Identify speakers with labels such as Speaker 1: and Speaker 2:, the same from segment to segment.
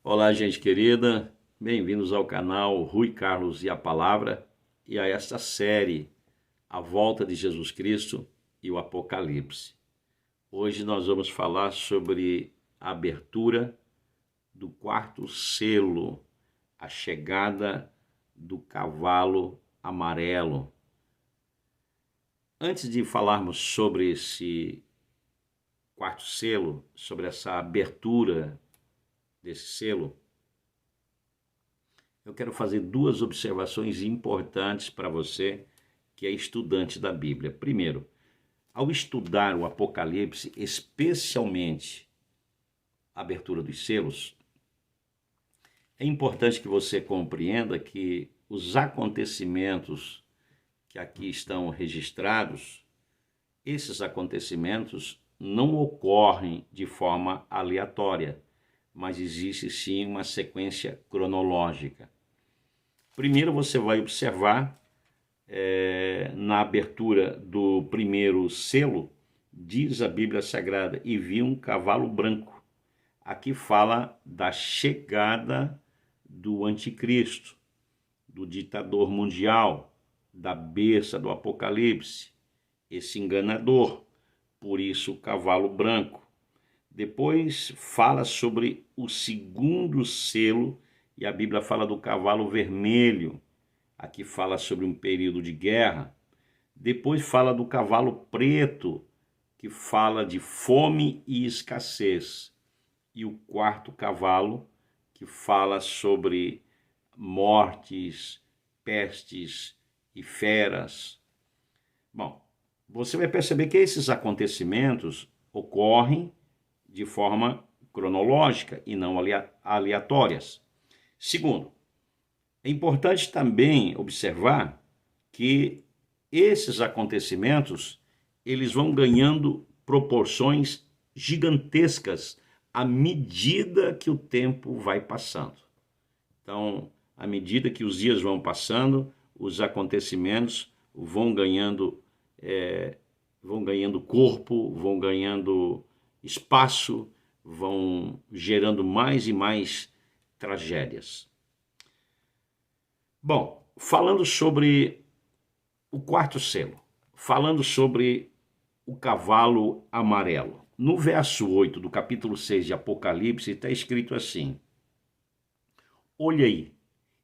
Speaker 1: Olá, gente querida, bem-vindos ao canal Rui Carlos e a Palavra e a esta série, A Volta de Jesus Cristo e o Apocalipse. Hoje nós vamos falar sobre a abertura do quarto selo, a chegada do cavalo amarelo. Antes de falarmos sobre esse quarto selo, sobre essa abertura desse selo, eu quero fazer duas observações importantes para você que é estudante da Bíblia. Primeiro, ao estudar o Apocalipse, especialmente a abertura dos selos, é importante que você compreenda que os acontecimentos que aqui estão registrados, esses acontecimentos não ocorrem de forma aleatória, mas existe sim uma sequência cronológica. Primeiro você vai observar, na abertura do primeiro selo, diz a Bíblia Sagrada, e vi um cavalo branco. Aqui fala da chegada do anticristo, do ditador mundial, da besta do Apocalipse, esse enganador, por isso o cavalo branco. Depois fala sobre o segundo selo, e a Bíblia fala do cavalo vermelho. Aqui fala sobre um período de guerra. Depois fala do cavalo preto, que fala de fome e escassez. E o quarto cavalo, que fala sobre mortes, pestes e feras. Bom, você vai perceber que esses acontecimentos ocorrem de forma cronológica e não aleatórias. Segundo, é importante também observar que esses acontecimentos eles vão ganhando proporções gigantescas à medida que o tempo vai passando. Então, à medida que os dias vão passando, os acontecimentos vão ganhando corpo, vão ganhando espaço, vão gerando mais e mais tragédias. Bom, falando sobre o quarto selo, falando sobre o cavalo amarelo. No verso 8 do capítulo 6 de Apocalipse está escrito assim: Olhei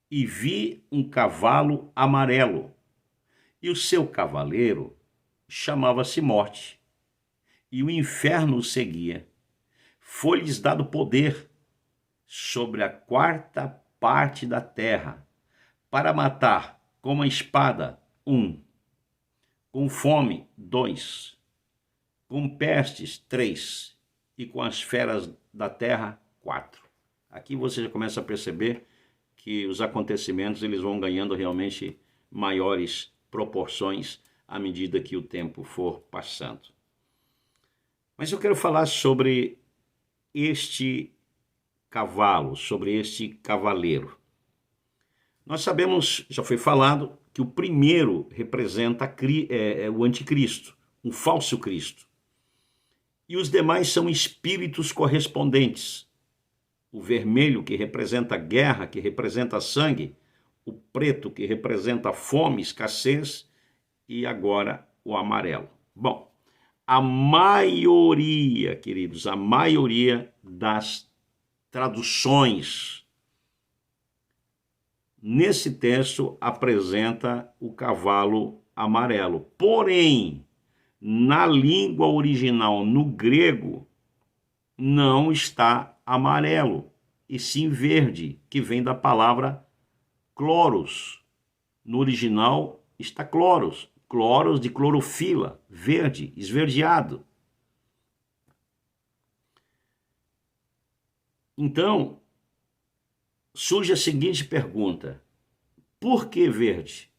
Speaker 1: e vi um cavalo amarelo, e o seu cavaleiro chamava-se Morte, e o inferno o seguia. Foi-lhes dado poder sobre a quarta parte da terra, para matar com a espada, 1, com fome, 2, com pestes, 3, e com as feras da terra, 4. Aqui você já começa a perceber que os acontecimentos eles vão ganhando realmente maiores proporções à medida que o tempo for passando. Mas eu quero falar sobre este cavalo, sobre este cavaleiro. Nós sabemos, já foi falado, que o primeiro representa o anticristo, um falso Cristo. E os demais são espíritos correspondentes. O vermelho, que representa a guerra, que representa sangue. O preto, que representa fome, escassez. E agora o amarelo. Bom, a maioria, queridos, a maioria das traduções nesse texto apresenta o cavalo amarelo. Porém, na língua original, no grego, não está amarelo, e sim verde, que vem da palavra chloros. No original está chloros, chloros de clorofila, verde, esverdeado. Então, surge a seguinte pergunta: por que verde?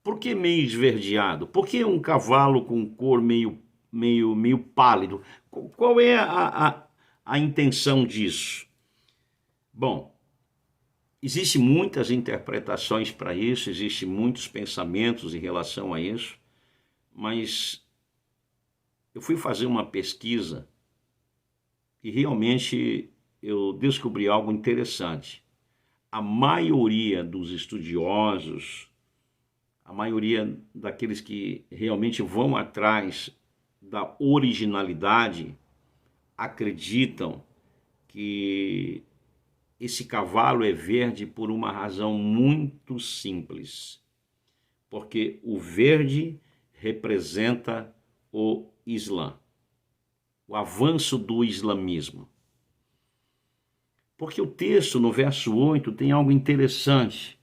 Speaker 1: Por que meio esverdeado? Por que um cavalo com cor meio pálido? Qual é a intenção disso? Bom, existem muitas interpretações para isso, existem muitos pensamentos em relação a isso, mas eu fui fazer uma pesquisa e realmente eu descobri algo interessante. A maioria dos estudiosos, a maioria daqueles que realmente vão atrás da originalidade, acreditam que esse cavalo é verde por uma razão muito simples. Porque o verde representa o Islã, o avanço do islamismo. Porque o texto, no verso 8, tem algo interessante.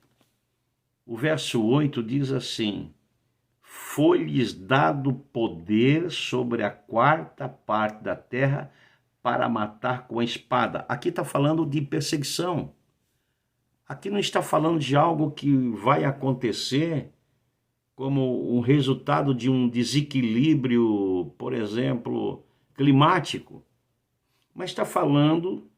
Speaker 1: O verso 8 diz assim: foi-lhes dado poder sobre a quarta parte da terra para matar com a espada. Aqui está falando de perseguição. Aqui não está falando de algo que vai acontecer como um resultado de um desequilíbrio, por exemplo, climático. Mas está falando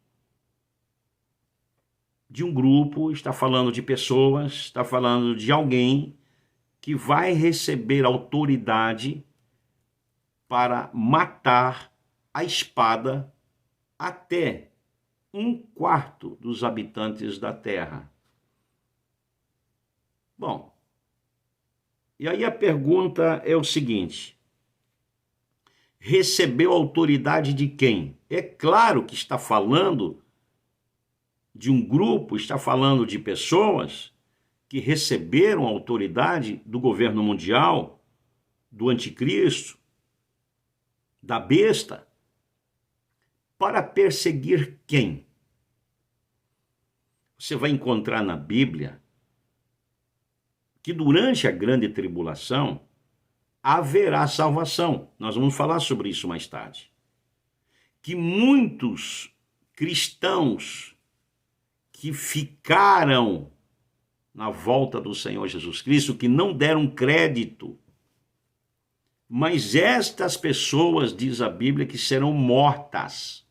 Speaker 1: de um grupo, está falando de pessoas, está falando de alguém que vai receber autoridade para matar a espada até 1/4 dos habitantes da terra. Bom, e aí a pergunta é o seguinte: recebeu autoridade de quem? É claro que está falando de um grupo, está falando de pessoas que receberam autoridade do governo mundial, do anticristo, da besta, para perseguir quem? Você vai encontrar na Bíblia que durante a grande tribulação haverá salvação. Nós vamos falar sobre isso mais tarde. Que muitos cristãos que ficaram na volta do Senhor Jesus Cristo, que não deram crédito, mas estas pessoas, diz a Bíblia, que serão mortas.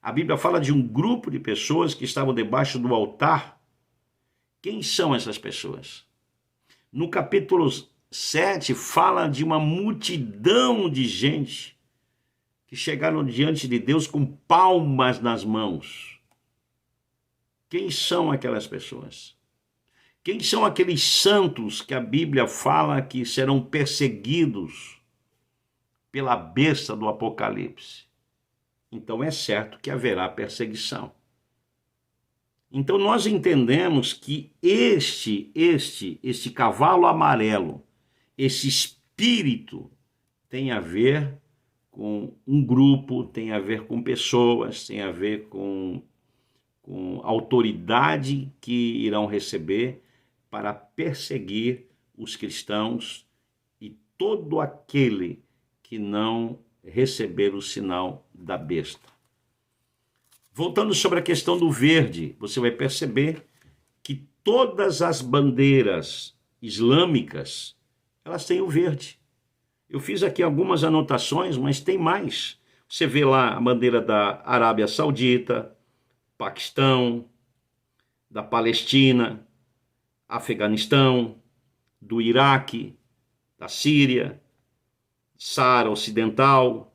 Speaker 1: A Bíblia fala de um grupo de pessoas que estavam debaixo do altar. Quem são essas pessoas? No capítulo 7, fala de uma multidão de gente que chegaram diante de Deus com palmas nas mãos. Quem são aquelas pessoas? Quem são aqueles santos que a Bíblia fala que serão perseguidos pela besta do Apocalipse? Então é certo que haverá perseguição. Então nós entendemos que este cavalo amarelo, esse espírito, tem a ver com um grupo, tem a ver com pessoas, tem a ver com autoridade que irão receber para perseguir os cristãos e todo aquele que não receber o sinal da besta. Voltando sobre a questão do verde, você vai perceber que todas as bandeiras islâmicas, elas têm o verde. Eu fiz aqui algumas anotações, mas tem mais. Você vê lá a bandeira da Arábia Saudita, Paquistão, da Palestina, Afeganistão, do Iraque, da Síria, Saara Ocidental,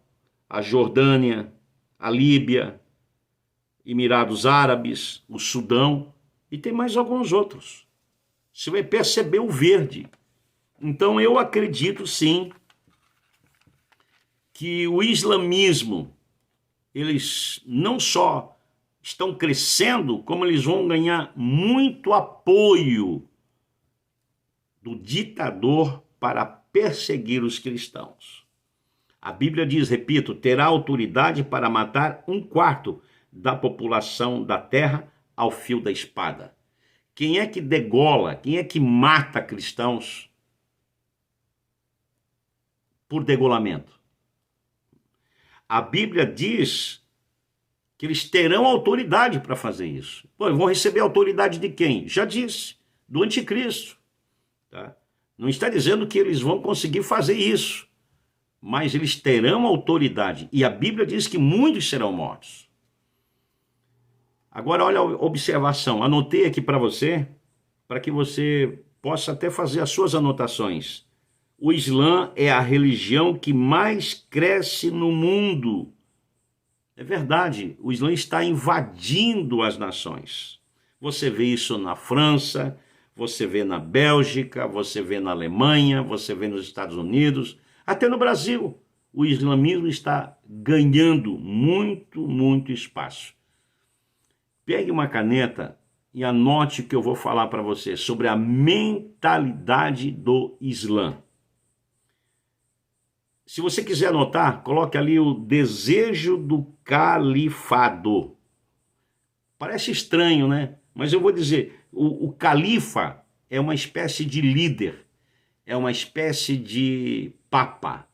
Speaker 1: a Jordânia, a Líbia, Emirados Árabes, o Sudão, e tem mais alguns outros. Você vai perceber o verde. Então eu acredito sim que o islamismo, eles não só estão crescendo, como eles vão ganhar muito apoio do ditador para perseguir os cristãos. A Bíblia diz, repito, terá autoridade para matar 1/4 da população da terra ao fio da espada. Quem é que degola, quem é que mata cristãos por degolamento? A Bíblia diz que eles terão autoridade para fazer isso. Pô, vão receber autoridade de quem? Já disse, do anticristo. Tá? Não está dizendo que eles vão conseguir fazer isso, mas eles terão autoridade. E a Bíblia diz que muitos serão mortos. Agora, olha a observação. Anotei aqui para você, para que você possa até fazer as suas anotações. O Islã é a religião que mais cresce no mundo. É verdade, o Islã está invadindo as nações. Você vê isso na França, você vê na Bélgica, você vê na Alemanha, você vê nos Estados Unidos, até no Brasil. O islamismo está ganhando muito espaço. Pegue uma caneta e anote o que eu vou falar para você sobre a mentalidade do Islã. Se você quiser anotar, coloque ali o desejo do califado. Parece estranho, né? Mas eu vou dizer, o califa é uma espécie de líder, é uma espécie de papa.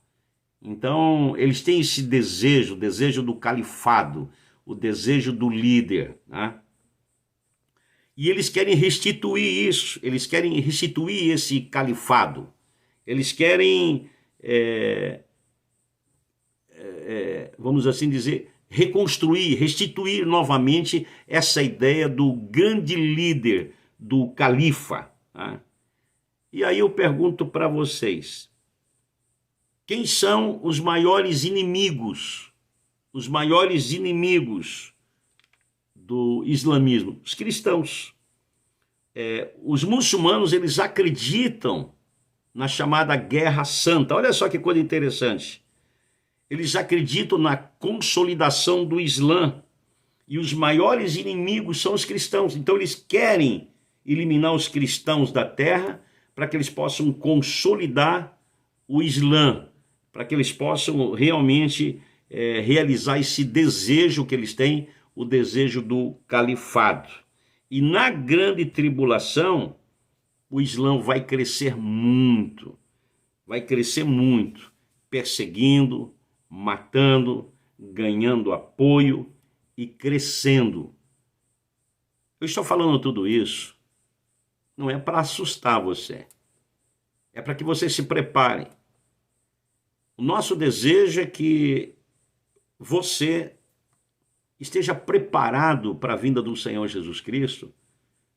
Speaker 1: Então, eles têm esse desejo, o desejo do califado, o desejo do líder, né? E eles querem restituir isso, eles querem restituir esse califado. Eles querem, vamos assim dizer, reconstruir, restituir novamente essa ideia do grande líder, do califa, né? E aí eu pergunto para vocês, quem são os maiores inimigos do islamismo? Os cristãos. Os muçulmanos, eles acreditam na chamada Guerra Santa. Olha só que coisa interessante. Eles acreditam na consolidação do Islã. E os maiores inimigos são os cristãos. Então eles querem eliminar os cristãos da terra para que eles possam consolidar o Islã, para que eles possam realmente realizar esse desejo que eles têm, o desejo do califado. E na grande tribulação, o Islã vai crescer muito, perseguindo, matando, ganhando apoio e crescendo. Eu estou falando tudo isso, não é para assustar você, é para que você se prepare. O nosso desejo é que você esteja preparado para a vinda do Senhor Jesus Cristo,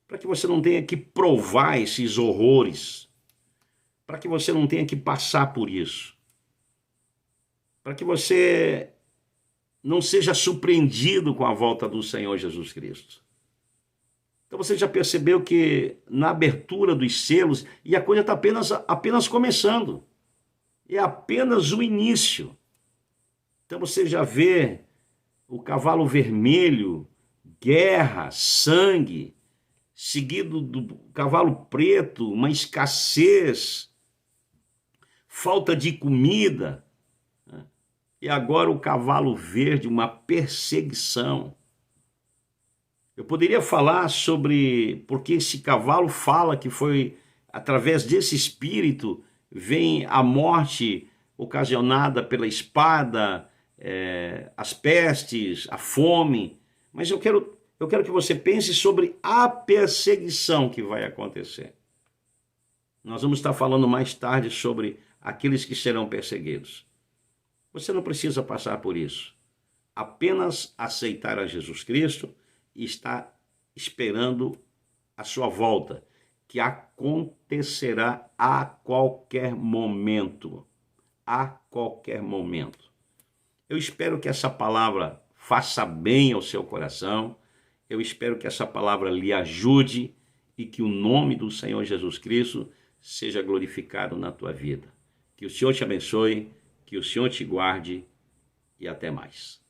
Speaker 1: para que você não tenha que provar esses horrores, para que você não tenha que passar por isso, para que você não seja surpreendido com a volta do Senhor Jesus Cristo. Então você já percebeu que na abertura dos selos, e a coisa está apenas começando, é apenas o início. Então você já vê o cavalo vermelho, guerra, sangue, seguido do cavalo preto, uma escassez, falta de comida, né? E agora o cavalo verde, uma perseguição. Eu poderia falar sobre porque esse cavalo fala que foi através desse espírito vem a morte ocasionada pela espada, as pestes, a fome. Mas eu quero que você pense sobre a perseguição que vai acontecer. Nós vamos estar falando mais tarde sobre aqueles que serão perseguidos. Você não precisa passar por isso. Apenas aceitar a Jesus Cristo e estar esperando a sua volta, que acontecerá a qualquer momento. A qualquer momento. Eu espero que essa palavra faça bem ao seu coração. Eu espero que essa palavra lhe ajude e que o nome do Senhor Jesus Cristo seja glorificado na tua vida. Que o Senhor te abençoe, que o Senhor te guarde e até mais.